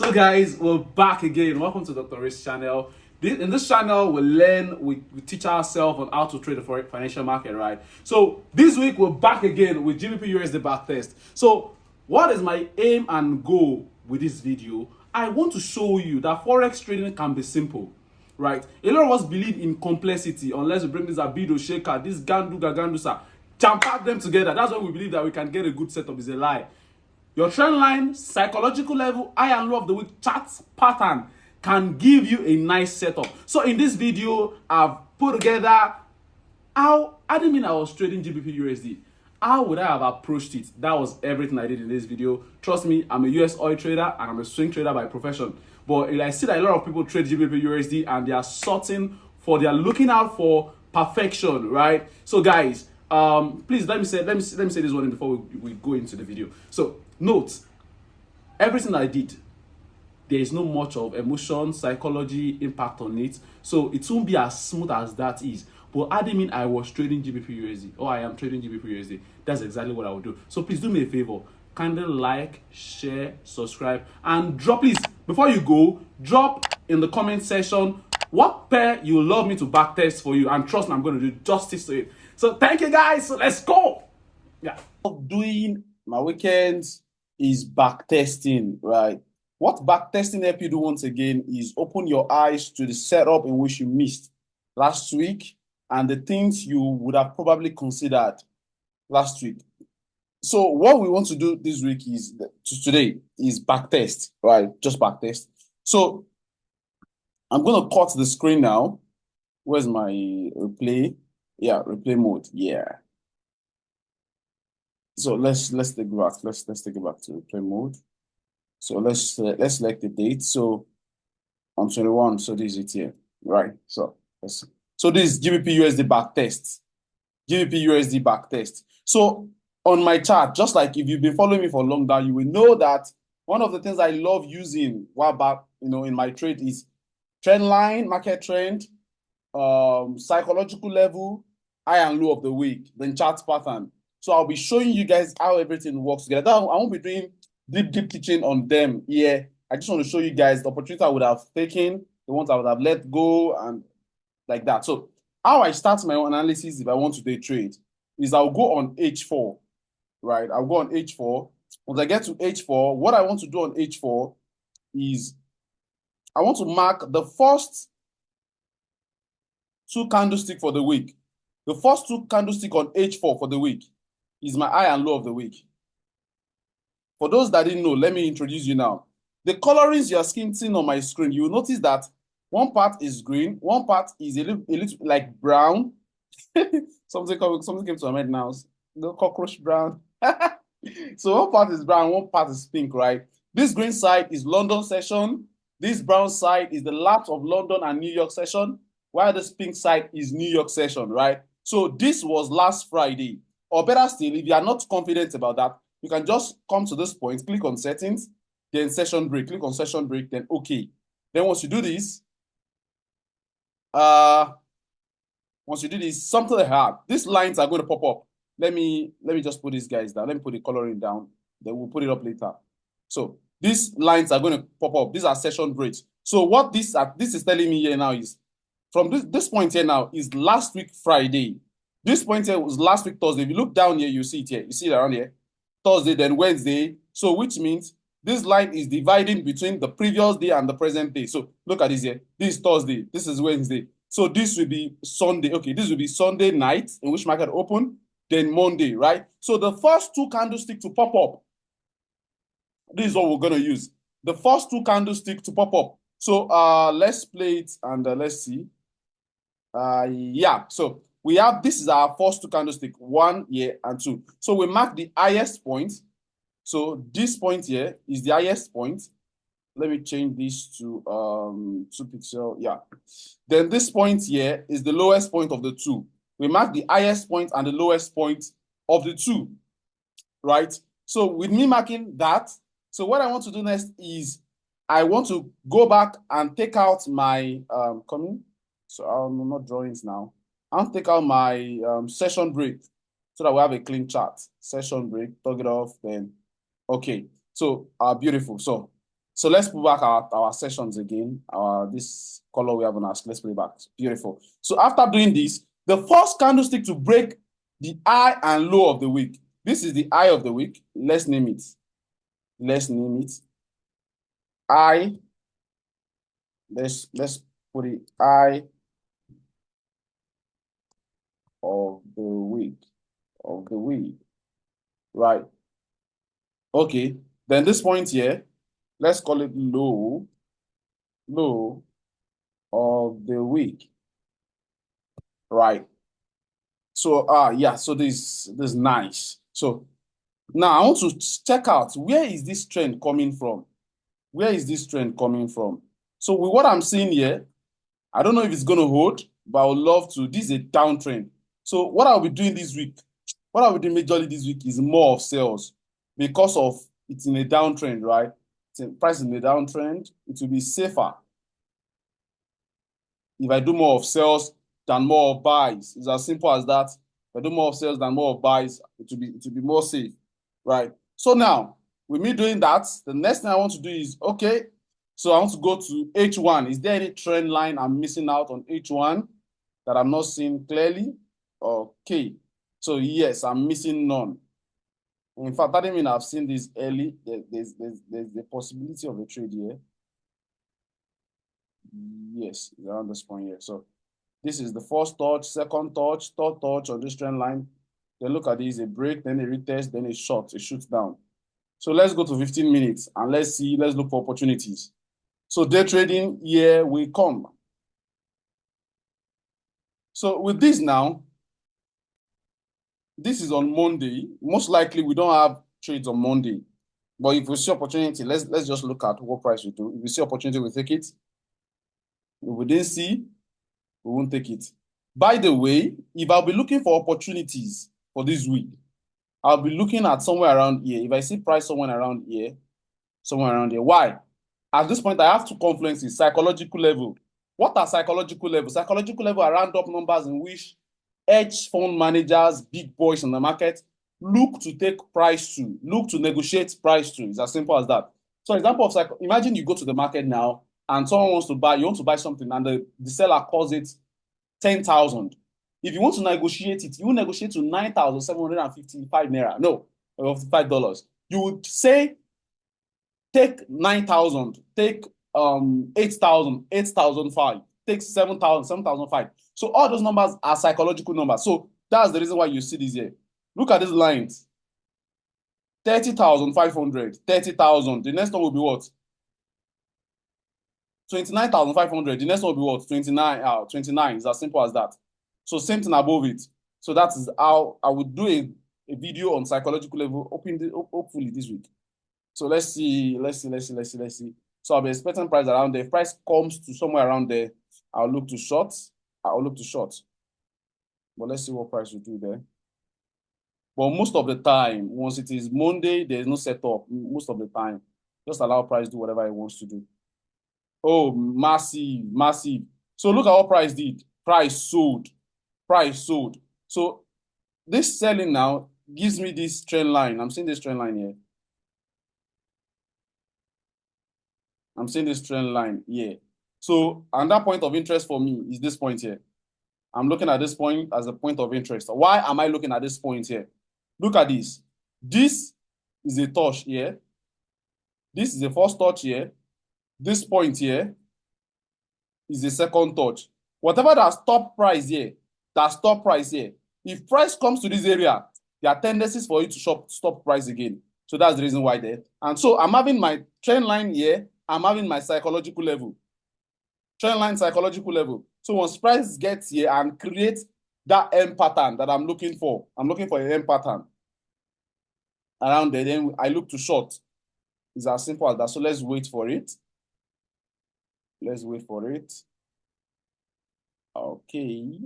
So guys, we're back again. Welcome to Dr. Ray's channel. In this channel, we teach ourselves on how to trade the financial market, right? So this week, we're back again with GBP USD backtest. So what is my aim and goal with this video? I want to show you that forex trading can be simple, right? A lot of us believe in complexity unless we bring this abido shaker, this gandu gagandusa, jump pack them together. That's when we believe that we can get a good setup. Is a lie. Your trend line, psychological level, high and low of the week chart pattern can give you a nice setup. So in this video, I've put together how I didn't mean I was trading GBP USD. How would I have approached it? That was everything I did in this video. Trust me, I'm a US oil trader and I'm a swing trader by profession. But I see that a lot of people trade GBP USD and they are looking out for perfection, right? So guys, please let me say this one before we go into the video. So note, everything I did, there is no much of emotion, psychology, impact on it. So it won't be as smooth as that is. But I didn't mean I was trading GBP USD or I am trading GBP USD. That's exactly what I would do. So please do me a favor. Kindly like, share, subscribe, and please, before you go, drop in the comment section what pair you love me to backtest for you. And trust me, I'm going to do justice to it. So thank you guys. So let's go. Yeah. Doing my weekends is backtesting, right? What backtesting help you do once again is open your eyes to the setup in which you missed last week and the things you would have probably considered last week. So what we want to do this week is today is backtest, right? Just backtest. So I'm going to cut the screen now. Where's my replay? Yeah, replay mode. Yeah. So let's take it back. Let's take it back to replay mode. So let's select the date. So on 21. So this is it here, right? So this is GBP USD backtest. GBP USD backtest. So on my chart, just like if you've been following me for a long time, you will know that one of the things I love using while back, in my trade is trend line, market trend, psychological level, high and low of the week, then chart pattern. So I'll be showing you guys how everything works together. I won't be doing deep teaching on them here. I just want to show you guys the opportunity I would have taken, the ones I would have let go, and like that. So how I start my own analysis if I want to day trade is I'll go on H4, right? I'll go on H4. Once I get to H4, what I want to do on H4 is I want to mark the first two candlestick for the week. The first two candlestick on H4 for the week is my high and low of the week. For those that didn't know, let me introduce you now. The colorings you are seeing on my screen, you will notice that one part is green, one part is a little like brown. something came to my mind now. The cockroach brown. So one part is brown, one part is pink, right? This green side is London session. This brown side is the lapse of London and New York session, while this pink side is New York session, right? So this was last Friday. Or better still, if you are not confident about that, you can just come to this point, click on settings, then session break, click on session break, then okay. Then once you do this, something like that, these lines are going to pop up. Let me just put these guys down. Let me put the coloring down. Then we'll put it up later. So these lines are going to pop up. These are session breaks. So what this is telling me here now is from this point here now is last week Friday. This point here was last week Thursday. If you look down here, you see it here. You see it around here. Thursday, then Wednesday. So which means this line is dividing between the previous day and the present day. So look at this here. This is Thursday. This is Wednesday. So this will be Sunday. Okay, this will be Sunday night in which market open, then Monday, right? So the first two candlesticks to pop up, this is what we're going to use. The first two candlesticks to pop up. So let's play it and let's see. Yeah, so we have, this is our first two candlestick, 1 here and 2. So we mark the highest point. So this point here is the highest point. Let me change this to 2 pixel. Yeah. Then this point here is the lowest point of the two. We mark the highest point and the lowest point of the two, right? So with me marking that, so what I want to do next is I want to go back and take out my So I'm not drawings now. I'll take out my session break so that we have a clean chart. Session break, toggle it off, then okay. So beautiful. So So let's put back our sessions again. This color we have on our, let's put it back. Beautiful. So after doing this, the first candlestick to break the high and low of the week. This is the high of the week. Let's name it. Let's name it high. Let's put it high of the week. Of the week. Right. Okay. Then this point here, let's call it low of the week. Right. So yeah, so this is nice. So now I want to check out, where is this trend coming from? Where is this trend coming from? So with what I'm seeing here, I don't know if it's going to hold, but I would love to. This is a downtrend. So what I'll be doing this week, what I'll be doing majorly this week is more of sales, because of it's in a downtrend, right? Price in a downtrend, it will be safer if I do more of sales than more of buys. It's as simple as that. If I do more of sales than more of buys, it will be more safe, right? So now, with me doing that, the next thing I want to do is, okay, so I want to go to H1. Is there any trend line I'm missing out on H1 that I'm not seeing clearly? Okay, so yes, I'm missing none. In fact, that doesn't mean I've seen this early. There's the possibility of a trade here. Yes, around this point here. So this is the first touch, second touch, third touch on this trend line. Then look at this, a break, then a retest, then a short, a shoot down. So let's go to 15 minutes and let's look for opportunities. So day trading, here we come. So with this now, this is on Monday. Most likely we don't have trades on Monday. But if we see opportunity, let's just look at what price we do. If we see opportunity, we take it. If we didn't see, we won't take it. By the way, if I'll be looking for opportunities for this week, I'll be looking at somewhere around here. If I see price somewhere around here, Why? At this point, I have two confluences: psychological level. What are psychological levels? Psychological level are round up numbers in which hedge fund managers, big boys in the market, look to take price to, look to negotiate price to. It's as simple as that. So example of imagine you go to the market now and someone wants to buy, you want to buy something and the seller calls it 10,000. If you want to negotiate it, you will negotiate to 9,755 naira. No, $55. You would say, take 9,000, take 8,000, 8,005, take 7,000, 7,005. So all those numbers are psychological numbers. So that's the reason why you see this here. Look at these lines. 30,500, 30,000. The next one will be what? 29,500. The next one will be what? 29. 29. It's as simple as that. So same thing above it. So that is how I would do a video on psychological level, hopefully this week. So let's see. So I'll be expecting price around there. If price comes to somewhere around there, I'll look to short. But let's see what price will do there. But most of the time, once it is Monday, there's no setup. Most of the time, just allow price do whatever it wants to do. Oh, massive. So look at what price did. Price sold. So this selling now gives me this trend line. I'm seeing this trend line here. I'm seeing this trend line here. So another point of interest for me is this point here. I'm looking at this point as a point of interest. Why am I looking at this point here? Look at this. This is a touch here. This is the first touch here. This point here is the second touch. Whatever that stop price here, if price comes to this area, there are tendencies for you to stop price again. So that's the reason why there. And so I'm having my trend line here. I'm having my psychological level. Trend line, psychological level. So once price gets here and creates that M pattern that I'm looking for, an M pattern around there, then I look to short. It's as simple as that. So let's wait for it. Okay.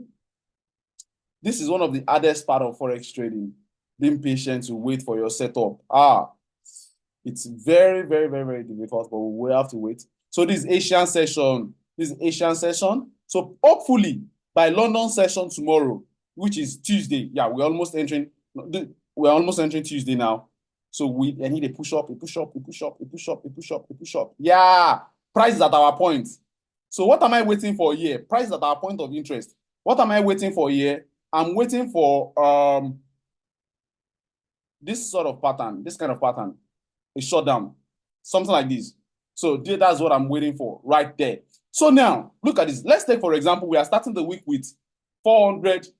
This is one of the hardest part of forex trading, being patient to wait for your setup. It's very, very, very, very difficult, but we will have to wait. So this Asian session. So hopefully by London session tomorrow, which is Tuesday. Yeah, we're almost entering Tuesday now. So we need a push up, a push up, a push up, a push up, a push up, a push up. Yeah, price is at our point. So what am I waiting for here? Price is at our point of interest. What am I waiting for here? I'm waiting for this sort of pattern, this kind of pattern, a shutdown, something like this. So that's what I'm waiting for right there. So now look at this. Let's take, for example, we are starting the week with $400.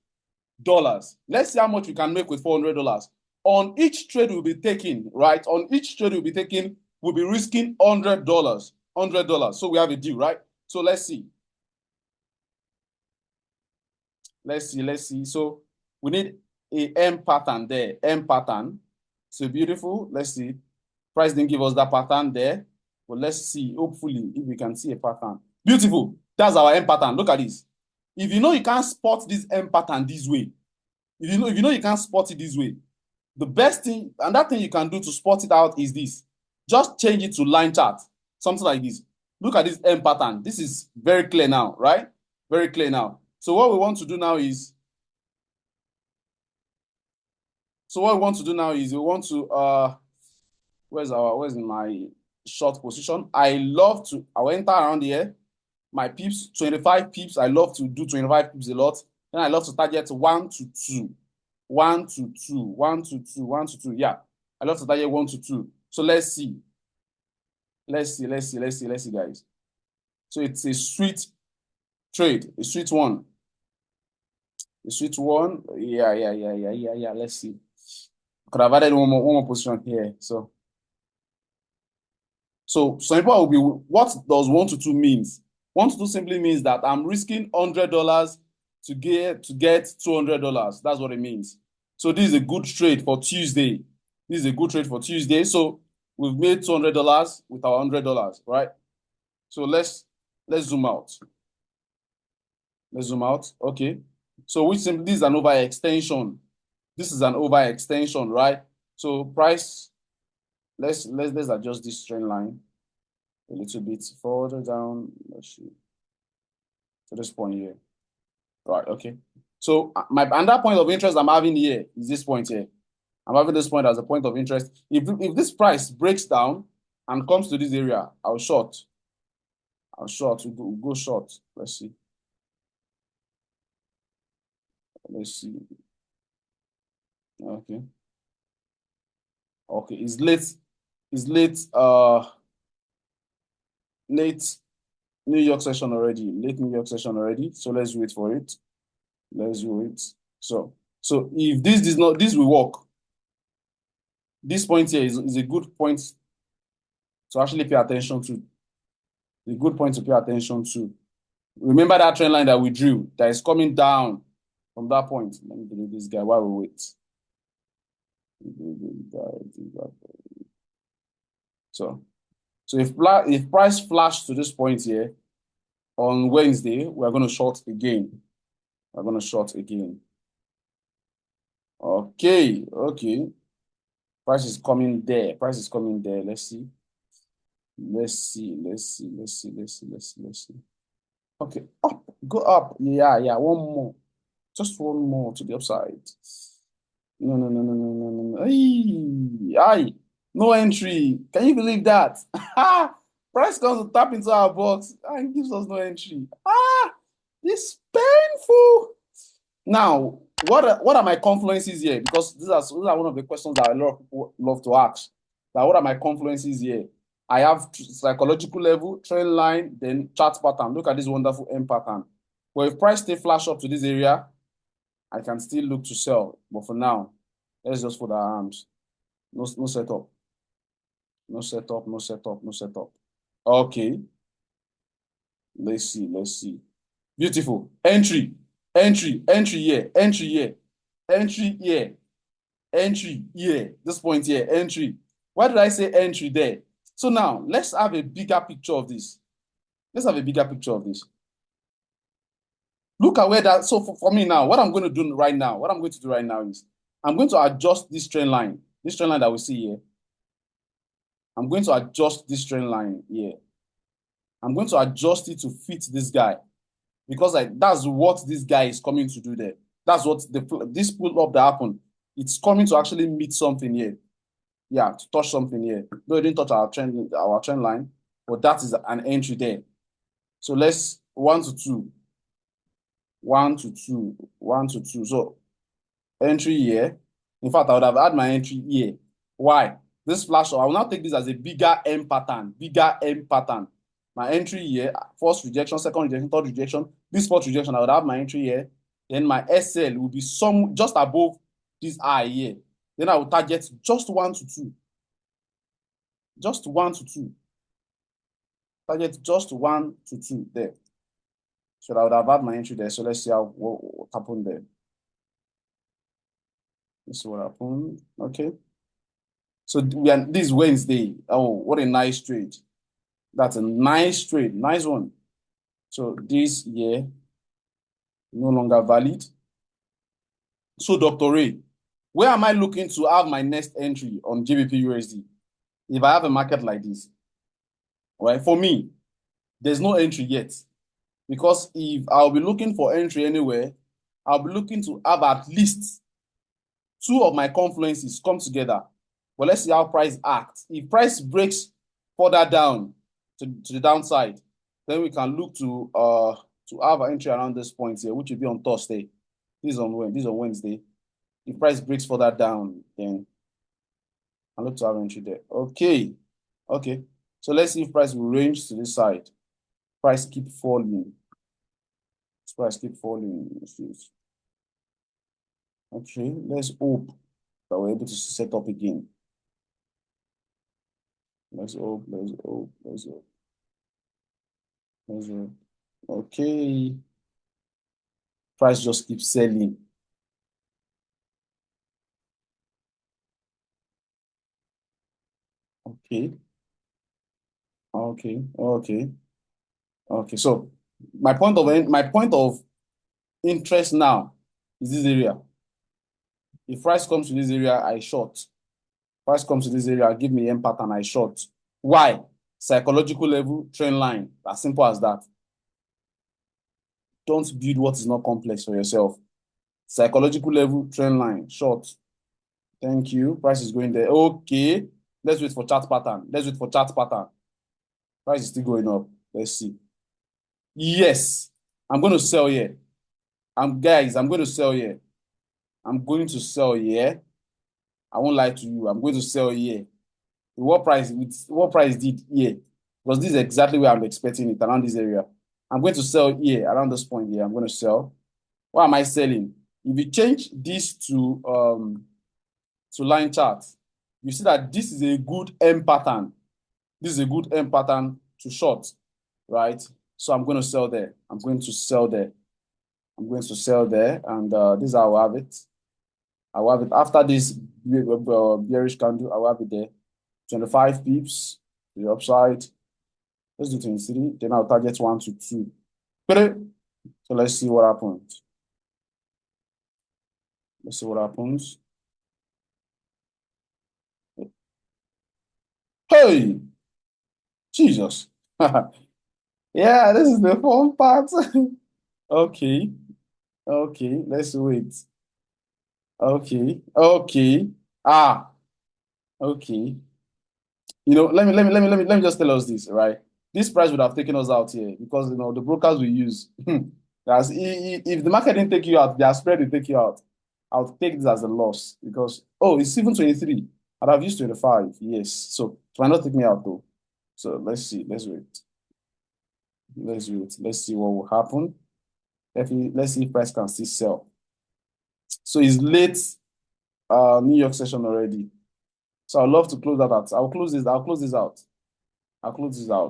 Let's see how much we can make with $400. On each trade we'll be taking, right? On each trade we'll be taking, we'll be risking $100. $100. So we have a deal, right? So let's see. Let's see. So we need a M pattern there. M pattern. So beautiful. Let's see. Price didn't give us that pattern there. But let's see. Hopefully, if we can see a pattern. Beautiful. That's our M pattern. Look at this. If you know you can't spot this M pattern this way, if you know you can't spot it this way, the best thing, and that thing you can do to spot it out is this. Just change it to line chart. Something like this. Look at this M pattern. This is very clear now, right? Very clear now. So what we want to do now is, we want to where's my short position? I'll enter around here. My pips, 25 pips. I love to do 25 pips a lot. Then I love to target 1 to 2. 1 to 2, 1 to 2, 1 to 2. Yeah, I love to target 1 to 2. So let's see. Let's see, guys. So it's a sweet trade, a sweet one. A sweet one. Yeah. Let's see. Could have added one more position here. So some people will be, what does 1 to 2 means? 1 to 2 simply means that I'm risking $100 to get $200. That's what it means. So this is a good trade for Tuesday. So we've made $200 with our $100, right? So let's zoom out. Let's zoom out. Okay. So this is an overextension. This is an overextension, right? So price, let's adjust this trend line a little bit further down. Let's see. To this point here. Right, okay. So another point of interest I'm having here is this point here. I'm having this point as a point of interest. If this price breaks down and comes to this area, I'll short. We'll go short. Let's see. Okay. It's late New York session already. So let's wait for it. So if this will work. This point here is a good point to actually pay attention to. Remember that trend line that we drew that is coming down from that point. Let me delete this guy while we wait. So if price flashed to this point here on Wednesday, we're going to short again. Okay. Price is coming there. Let's see. Okay, go up. Yeah. One more. Just one more to the upside. No. Aye. No entry. Can you believe that? Price comes to tap into our box and gives us no entry. It's painful. Now, what are my confluences here? Because these are one of the questions that a lot of people love to ask. Now, what are my confluences here? I have psychological level, trend line, then chart pattern. Look at this wonderful M pattern. Well, if price stay flash up to this area, I can still look to sell. But for now, let's just fold our arms. No setup. Okay. Let's see. Beautiful. Entry here. This point here, entry. Why did I say entry there? So now, let's have a bigger picture of this. Look at where that, so for me now, what I'm going to do right now is, I'm going to adjust this trend line that we see here. I'm going to adjust this trend line here. I'm going to adjust it to fit this guy, because that's what this guy is coming to do there. That's what this pull up that happened. It's coming to actually meet something here. Yeah, to touch something here. No, it didn't touch our trend line, but that is an entry there. So let's 1 to 2, 1 to 2, 1 to 2. So entry here. In fact, I would have had my entry here. Why? This flash, I will now take this as a bigger M pattern, bigger M pattern. My entry here, first rejection, second rejection, third rejection. This fourth rejection, I would have my entry here. Then my SL will be some just above this I here. Then I will target just 1 to 2. Just 1 to 2. Target just 1 to 2 there. So I would have had my entry there. So let's see what happened there. Let's see what happened. Okay. So this Wednesday. Oh, what a nice trade. That's a nice trade. Nice one. So this year no longer valid. So Dr. Ray, where am I looking to have my next entry on GBP USD? If I have a market like this, right? For me, there's no entry yet. Because if I'll be looking for entry anywhere, I'll be looking to have at least two of my confluences come together. But let's see how price acts. If price breaks further down to the downside, then we can look to have an entry around this point here, which will be on Thursday. This is on Wednesday. If price breaks further down, then I'll look to have an entry there. Okay. Okay. So let's see if price will range to this side. Price keep falling. Price keep falling. Okay, let's hope that we're able to set up again. Let's hope. Okay. Price just keeps selling. Okay. So my point of interest now is this area. If price comes to this area, I short. Price comes to this area, give me M pattern, I short. Why? Psychological level, trend line. As simple as that. Don't build what is not complex for yourself. Psychological level, trend line, short. Thank you. Price is going there. Okay. Let's wait for chart pattern. Price is still going up. Let's see. Yes. I'm going to sell here. I'm going to sell here. I won't lie to you. I'm going to sell here. What price did here? Because this is exactly where I'm expecting it, around this area. I'm going to sell here, around this point here. I'm going to sell. What am I selling? If you change this to line chart, you see that this is a good M pattern. This is a good M pattern to short, right? So I'm going to sell there. And this is how I have it. I will have it after this bearish candle. I will have it there. 25 pips to the upside. Let's do 23. Then I'll target 1 to 2. So let's see what happens. Hey, Jesus. Yeah, this is the fun part. Okay. Let's wait. Okay. Ah, okay. Let me just tell us this, right? This price would have taken us out here because the brokers we use. If the market didn't take you out, their spread will take you out. I'll take this as a loss because it's even 23. I'd have used 25. Yes. So it might not take me out though. So let's see. Let's wait. Let's see what will happen. Let's see if price can still sell. So it's late New York session already. So I'd love to close that out. I'll close this out.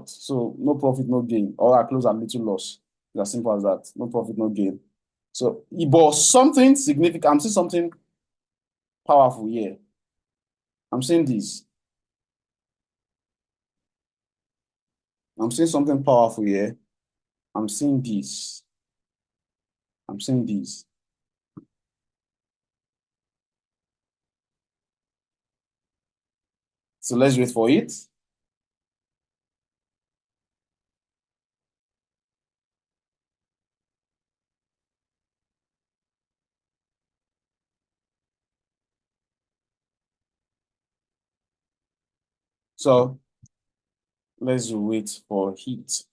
So no profit, no gain. Or I close at little loss. It's as simple as that. No profit, no gain. So but something significant. I'm seeing something powerful here. I'm seeing this. I'm seeing something powerful here. I'm seeing this. So let's wait for it. So let's wait for heat.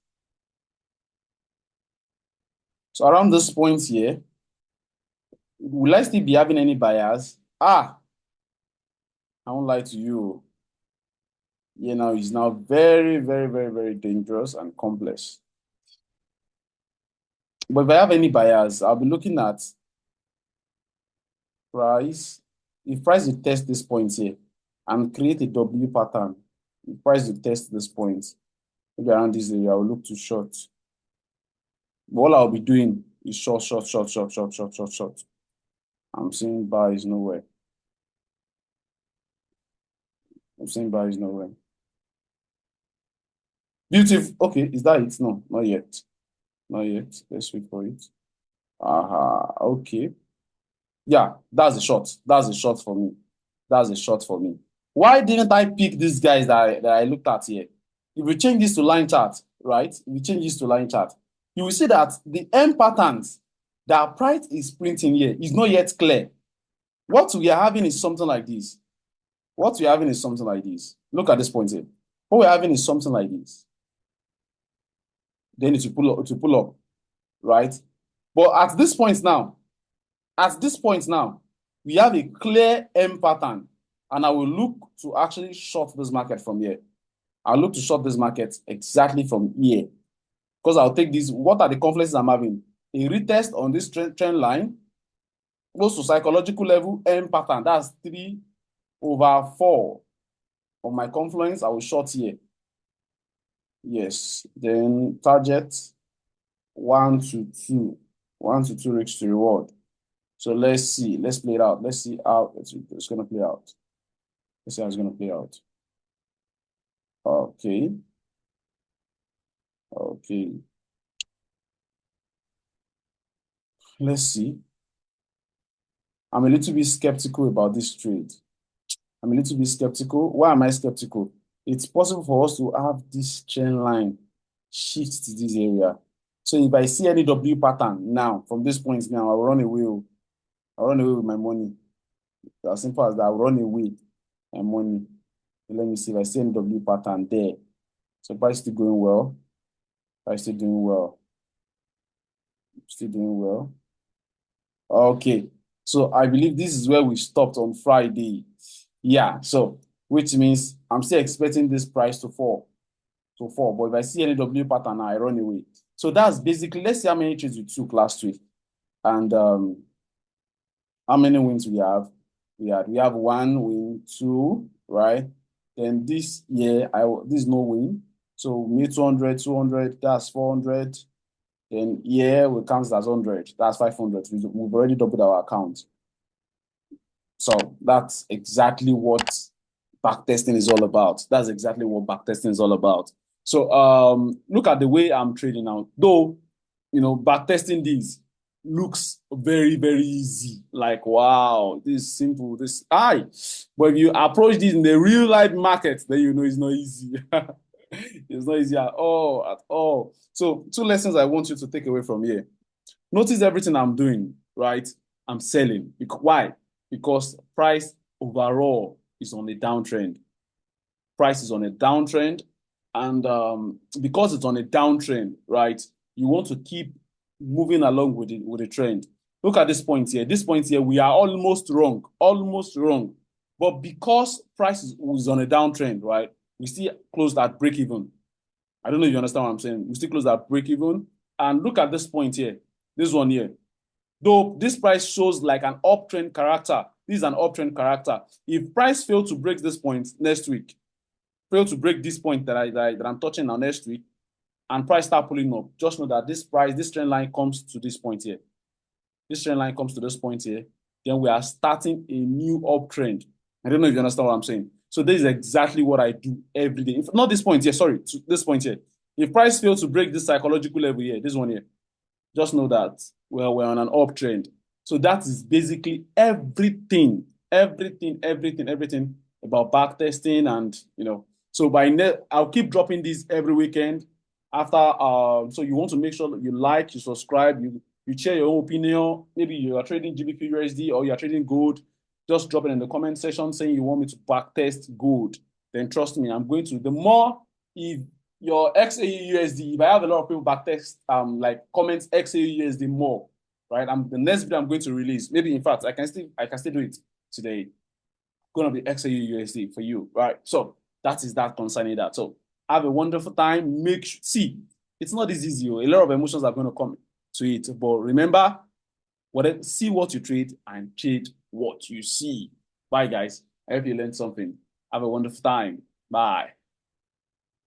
So around this point here, will I still be having any buyers? I won't lie to you. Yeah, now it's now very, very, very, very dangerous and complex. But if I have any buyers, I'll be looking at price. If price will test this point here and create a W pattern, if price will test this point, maybe around this area, I will look to short. But all I'll be doing is short, short, short, short, short, short, short, short. I'm seeing buys nowhere. I'm seeing buys nowhere. Beautiful. Okay, is that it? No, not yet. Not yet. Let's wait for it. Okay. Yeah, that's a short. That's a short for me. That's a short for me. Why didn't I pick these guys that I looked at here? If we change this to line chart, right? If we change this to line chart, you will see that the M patterns that price is printing here is not yet clear. What we are having is something like this. What we're having is something like this. Look at this point here. What we're having is something like this. Then it will pull up, right? But at this point now, we have a clear M pattern, and I will look to actually short this market from here. I'll look to short this market exactly from here, because I'll take this. What are the confluences I'm having? A retest on this trend line, close to psychological level, M pattern. That's 3/4 on my confluence. I will short here. Yes. Then target 1 to 2. 1 to 2 risk to reward. So let's see. Let's play it out. Let's see how it's going to play out. Let's see how it's going to play out. Okay. Okay. Let's see. I'm a little bit skeptical about this trade. I'm a little bit skeptical. Why am I skeptical? It's possible for us to have this trend line shift to this area. So if I see any W pattern now, from this point now, I'll run away. I'll run away with my money. As simple as that. I'll run away my money. Let me see if I see any W pattern there. So price still going well. Price still doing well. Still doing well. Okay. So I believe this is where we stopped on Friday. Yeah. So which means I'm still expecting this price to fall. But if I see any W pattern, I run away. So that's basically, let's see how many trades we took last week. And how many wins we have. We have 1 win, 2, right? Then this year, this is no win. So we made 200, that's 400. Then here we count as 100, that's 500. We've already doubled our account. So that's exactly what backtesting is all about. That's exactly what backtesting is all about. So look at the way I'm trading now. Though, backtesting these looks very, very easy. Like, wow, this is simple. But if you approach this in the real life market, then it's not easy. It's not easy at all. So 2 lessons I want you to take away from here. Notice everything I'm doing, right? I'm selling. Why? Because price overall is on a downtrend. Price is on a downtrend. And because it's on a downtrend, right, you want to keep moving along with the trend. Look at this point here. This point here, we are almost wrong. But because price is on a downtrend, right, we still closed at break even. I don't know if you understand what I'm saying. We still closed at break even. And look at this point here. This one here. Though this price shows like an uptrend character. This is an uptrend character. If price fails to break this point next week, fail to break this point that I'm touching now next week, and price start pulling up, just know that this trend line comes to this point here. This trend line comes to this point here. Then we are starting a new uptrend. I don't know if you understand what I'm saying. So this is exactly what I do every day. Not this point here, sorry, to this point here. If price fails to break this psychological level here, this one here, just know that we're on an uptrend. So that is basically everything about backtesting, and so I'll keep dropping these every weekend. After so you want to make sure that you like, you subscribe, you share your own opinion. Maybe you are trading GBP USD or you are trading gold. Just drop it in the comment section saying you want me to backtest gold. then trust me, I'm going to, the more, if your XAUUSD, if I have a lot of people backtest, like comments XAUUSD more, right? The next video I'm going to release, maybe in fact, I can still do it today. Gonna be XAUUSD for you, right? So that is that concerning that. So have a wonderful time. See, it's not this easy. A lot of emotions are going to come to it, but remember, see what you trade and trade what you see. Bye, guys. I hope you learned something. Have a wonderful time. Bye.